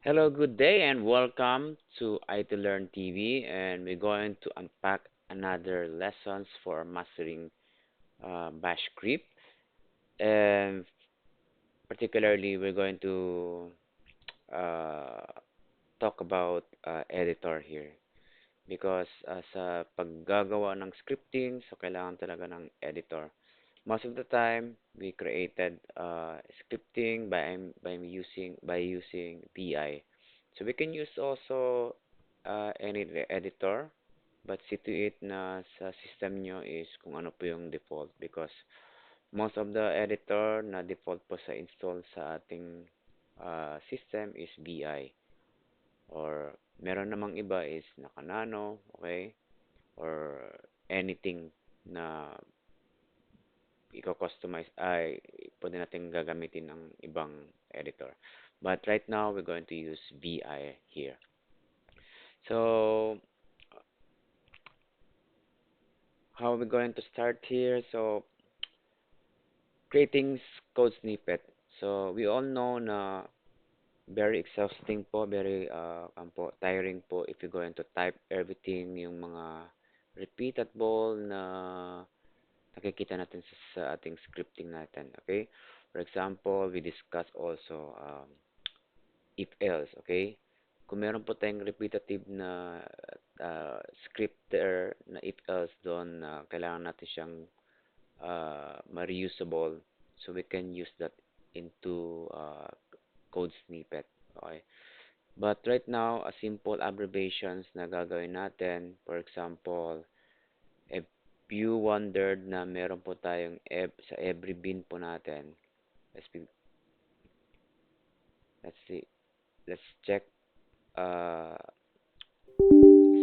Hello, good day, and welcome to IT Learn TV. And we're going to unpack another lessons for mastering Bash script. And particularly, we're going to uh, talk about editor here because sa paggagawa ng scripting, so kailangan talaga ng editor. Most of the time, we created scripting by using BI. So we can use also any editor, but see to it na sa system nyo is kung ano po yung default because most of the editor na default po sa install sa ating system is BI or meron namang iba is Nakanano, okay? Or anything na i-customize ay pwede natin gagamitin ng ibang editor. But right now, we're going to use VI here. So, how are we going to start here? So, creating code snippet. So, we all know na very exhausting po, very tiring po if you're going to type everything, yung mga repeatable na nakikita natin sa ating scripting natin. Okay? For example, we discuss also if else, okay? Kung meron po tayong repetitive na scripter na if else doon na kailangan natin siyang ma-reusable, so we can use that into code snippet, okay? But right now, a simple abbreviations na gagawin natin, for example, if you wondered na meron po tayong sa every bin po natin, let's, let's see, let's check uh,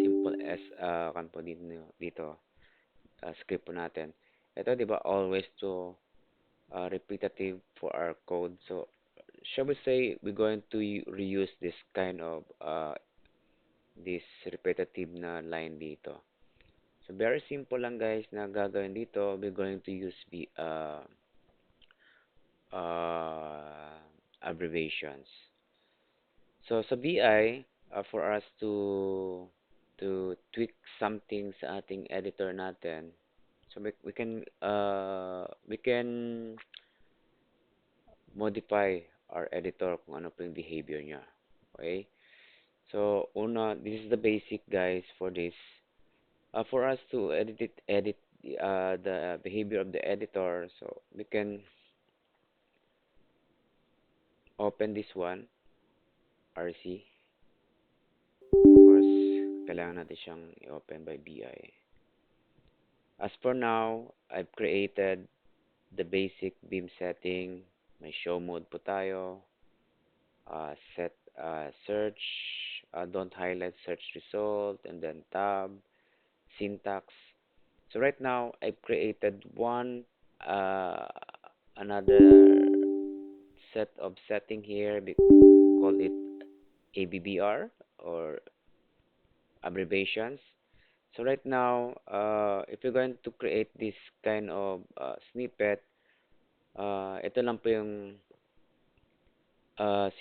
simple as kan po dito script po natin. Ito 'di ba always to repetitive for our code. So shall we say we're going to reuse this kind of this repetitive na line dito. So very simple lang guys na gagawin dito. We're going to use the uh, abbreviations. So sa BI, for us to tweak something sa ating editor natin, so we can modify our editor kung ano po yung behavior niya. Okay? So una, this is the basic guys for this. For us to edit the behavior of the editor, so we can open this one, RC. Of course, kailangan natin siyang i-open by BI. As for now, I've created the basic beam setting. May show mode po tayo. Set search, don't highlight search result, and then tab, syntax. So right now, I've created one another set of setting here. We call it ABBR or abbreviations. So right now, if you're going to create this kind of snippet, ito lang po yung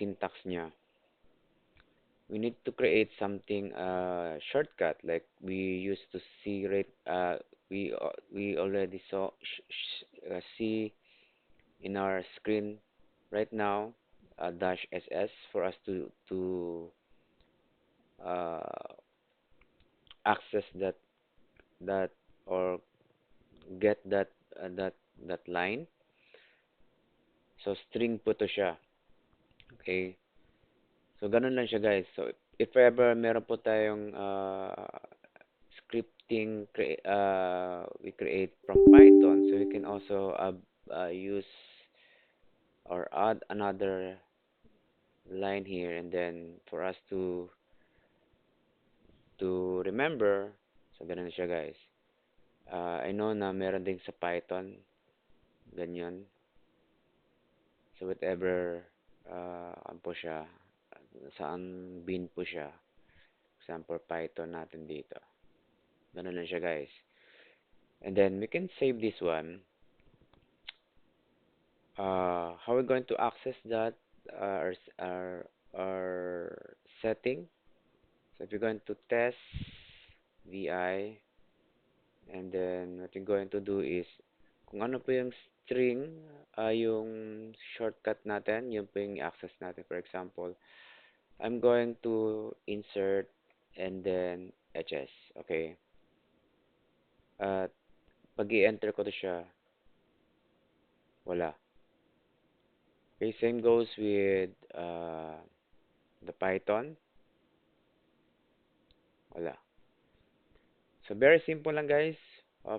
syntax niya. We need to create something shortcut like we used to see right we already saw see in our screen right now dash ss for us to uh, access that or get that line. So string po to siya. Okay? So ganun lang siya guys. So if ever meron po tayong scripting we create from Python, so we can also use or add another line here and then for us to remember. So ganun siya guys. I know na meron din sa Python ganyan. So whatever ano po siya, saan bin po siya. Example Python natin dito. Ganun lang siya guys. And then we can save this one. How we're going to access that? our setting. So if you're going to test VI, and then what you're going to do is, kung ano po yung string, yung shortcut natin, yun po yung access natin. For example, I'm going to insert and then HS. Okay. At pag i-enter ko to siya, wala. Okay, same goes with the Python. Wala. So very simple lang guys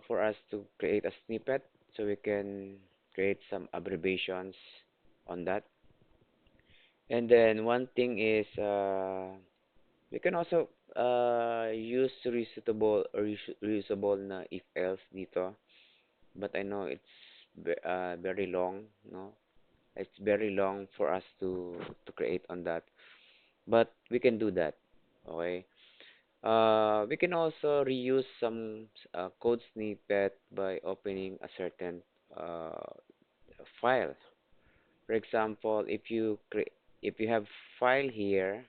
for us to create a snippet so we can create some abbreviations on that. And then one thing is we can also use reusable na if else dito, but I know it's very long, no? It's very long for us to create on that, but we can do that. Okay. We can also reuse some code snippet by opening a certain uh, file. For example, if you have file here,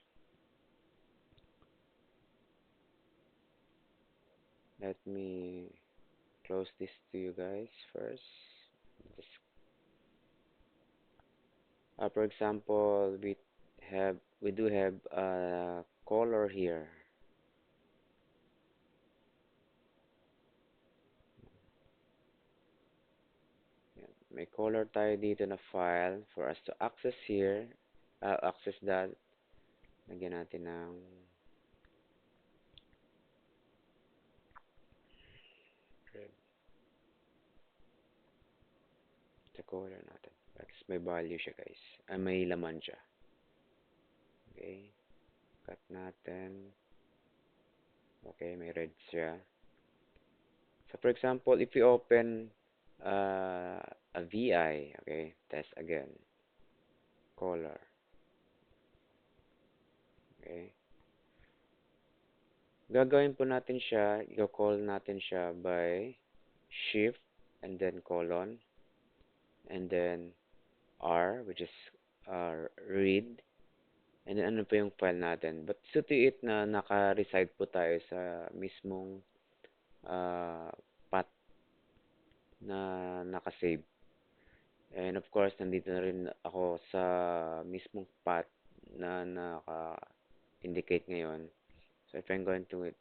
let me close this to you guys first. Just, for example, we do have a color here. Yan. May color tayo dito na file for us to access here. Access that. Lagyan natin ng red sa color natin. At least may value siya guys. May laman siya. Okay. Cut natin. Okay, may red siya. So for example, if we open a VI, okay, test again, color, okay. Gagawin po natin siya, i-call natin siya by shift and then colon and then R, which is read, and then ano po yung file natin. But so to it na naka-reside po tayo sa mismong uh, path na naka-save. And of course, nandito na rin ako sa mismong path na naka-indicate ngayon. So if I'm going to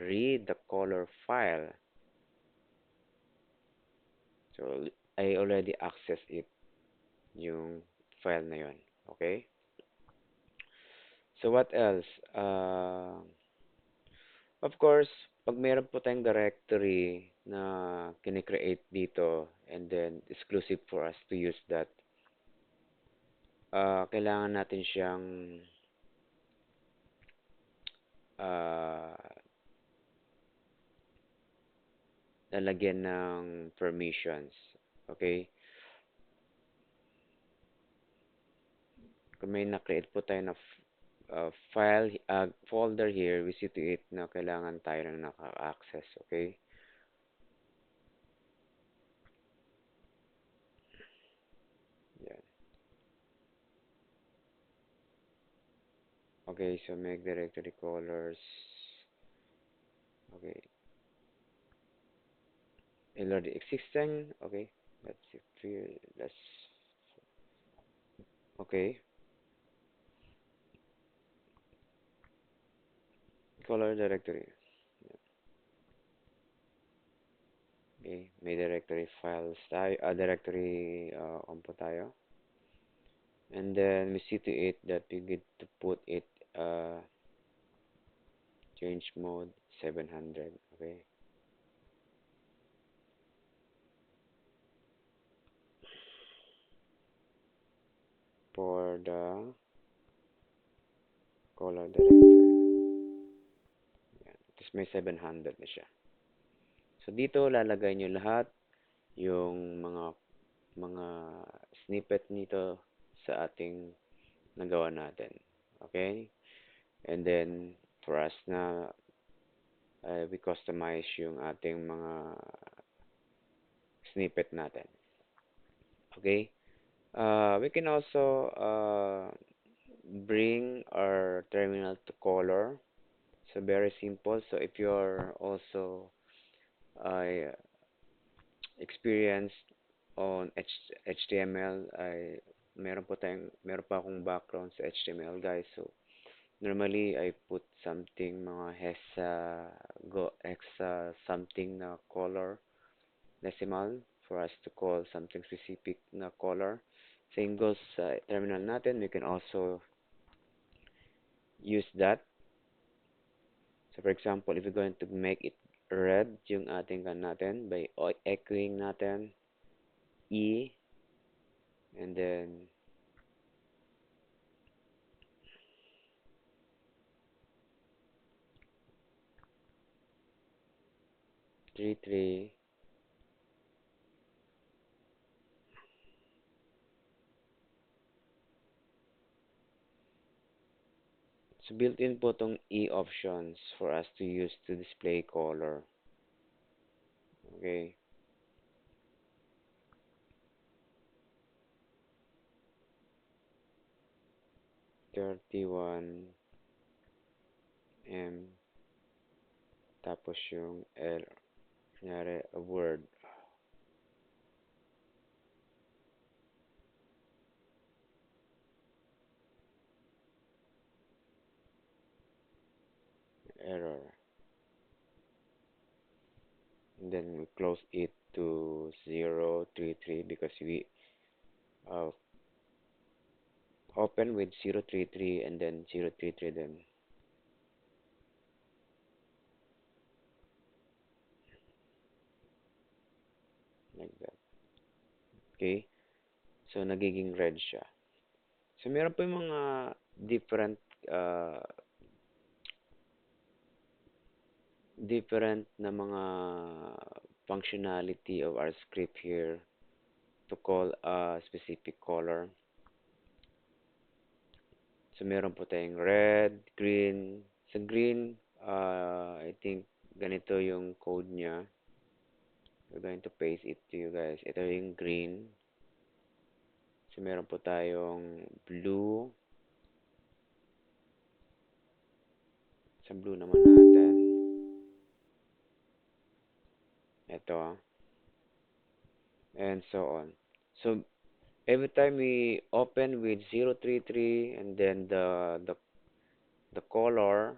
read the color file, so I already access it, yung file na yun. Okay? So what else? Of course, pag meron po tayong directory na kine-create dito and then exclusive for us to use that, kailangan natin siyang uh, lalagyan ng permissions. Okay? Kung may na-create po tayo na folder here, we see to it na kailangan tayo ng naka-access. Okay? Yan. Okay, so make directory colors. Okay. Already existing. Okay. Let's see. Let's. Okay. Color directory. Okay. May directory files tayo. Directory compo tayo. And then we see to it that we get to put it change mode 700. Okay. For the color directory. Yan. Tapos may 700 na siya. So dito lalagay nyo lahat yung mga snippet nito sa ating nagawa natin. Okay? And then for us na we customize yung ating mga snippet natin. Okay? We can also bring very simple. So if you're also uh, experienced on HTML, meron pa akong background sa HTML, guys. So normally I put something mga hexa something na color decimal for us to call something specific na color. Same goes sa terminal natin. We can also use that. So for example, if we're going to make it red yung ating kan natin by echoing natin E and then 33. So built-in po tong E options for us to use to display color. Okay. 31 M tapos yung L. Kunyari, a word. Error. And then we close it to 033 because we uh, open with 033 and then 033 then like that. Okay? So, nagiging red siya. So, meron po yung mga different uh, different na mga functionality of our script here to call a specific color. So, meron po tayong red, green. Sa green, I think ganito yung code niya. We're going to paste it to you guys. Ito yung green. So, meron po tayong blue. Sa blue naman natin. Ito. And so on. So, every time we open with 033 and then the color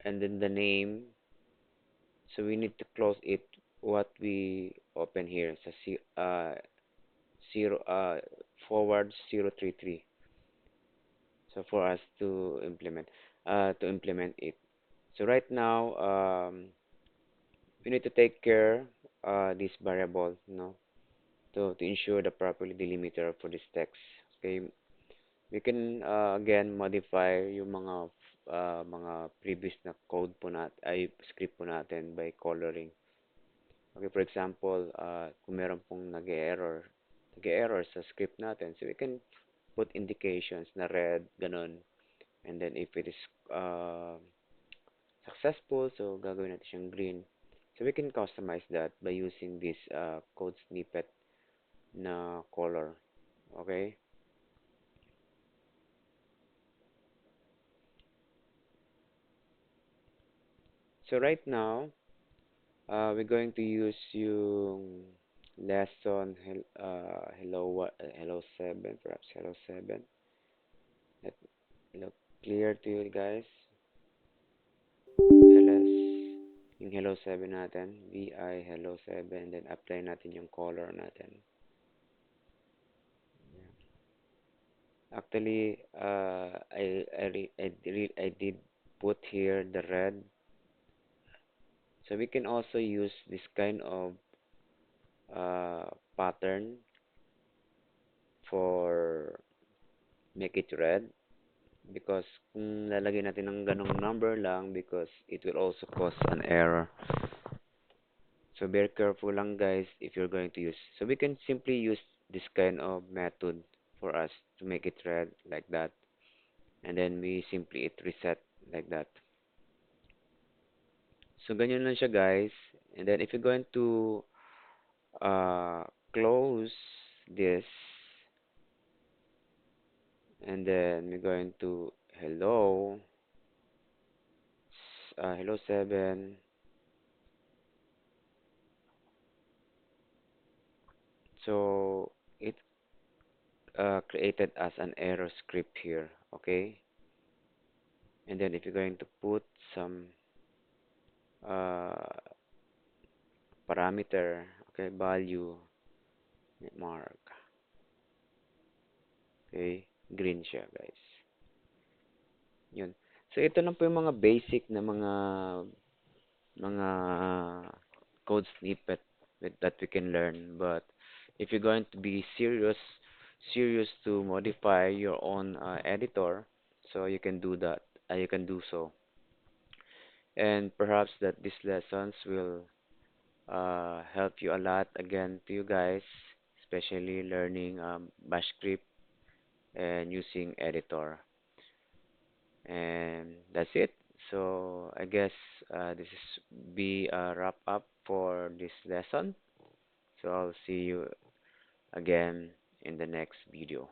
and then the name, so we need to close it what we open here. So, zero, forward 033. So, for us to implement it. So, right now, we need to take care this variable, to ensure the properly delimiter for this text. Okay, we can again modify yung mga previous na code po ay script po natin by coloring. Okay, for example, kung meron pong nag-error sa script natin, so we can put indications na red, ganun. And then if it is uh, successful, so gagawin natin siyang green. So we can customize that by using this code snippet na color. Okay? So right now, we're going to use yung lesson hello 7, perhaps hello 7. Let look clear to you guys. LS, yung hello 7 natin, VI hello 7, and then apply natin yung color natin. Actually, I did put here the red. So we can also use this kind of pattern for make it red because kung lalagyan natin ng ganong number lang because it will also cause an error. So be careful lang guys if you're going to use. So we can simply use this kind of method for us to make it red like that. And then we simply it reset like that. So ganyan lang siya guys. And then if you're going to uh, close this and then we're going to hello hello 7. So it created as an error script here, okay? And then if you're going to put some uh, parameter, okay, value, mark, okay, green siya, guys. Yun. So ito lang po yung mga basic na mga code snippet that we can learn. But if you're going to be serious to modify your own editor, so you can do that. You can do so. And perhaps that these lessons will help you a lot again to you guys, especially learning Bash script and using editor. And that's it. So I guess this is be a wrap up for this lesson. So I'll see you again in the next video.